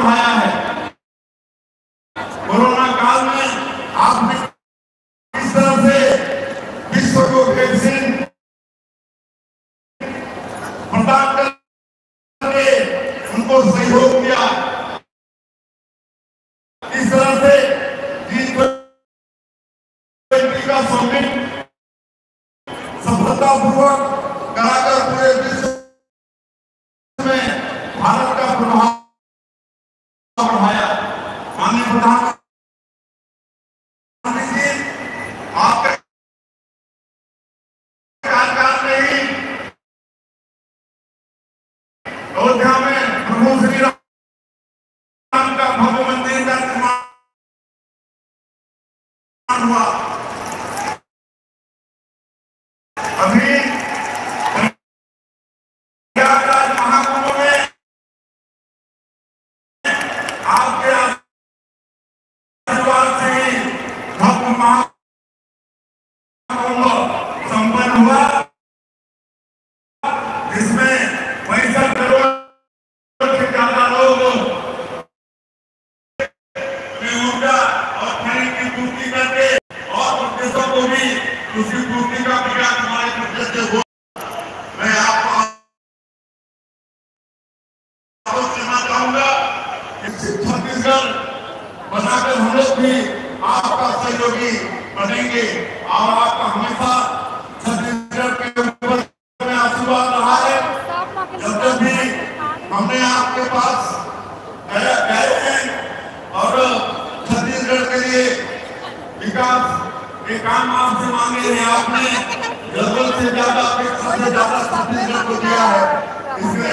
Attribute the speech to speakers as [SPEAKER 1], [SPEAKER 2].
[SPEAKER 1] बढ़ाया है। कोरोना काल में आपने किस तरह से विश्व को वैक्सीन प्रदान करके उनको सहयोग किया, इस तरह से G20 का समिट सफलतापूर्वक कराकर पूरे विश्व में भारत का प्रभाव बढ़ाया। माननीय प्रधानमंत्री जी, आपके कार्यकाल में ही अयोध्या में प्रभु श्री राम का भव्य मंदिर का निर्माण हुआ। अभी प्रयागराज महाकुंभ में आपके आशीर्वाद से ही भव्य महाकुंभ संपन्न हुआ, जिसमें 65 करोड़ से ज्यादा लोग ऊर्जा और खनिज की पूर्ति करके और देशों को भी उसकी पूर्ति का प्रयास हमारे प्रदेश से हुआ। मैं आपको कहना चाहूंगा कि छत्तीसगढ़ बनाकर हम लोग भी आपका सहयोगी बनेंगे और आपका हमेशा छत्तीसगढ़ के ऊपर में आशीर्वाद रहा है। जब जब भी हमने आपके पास गए हैं और छत्तीसगढ़ के लिए विकास के काम आपसे मांगे हैं, आपने जरूरत से ज्यादा, अपेक्षा से ज्यादा छत्तीसगढ़ को दिया है। इसलिए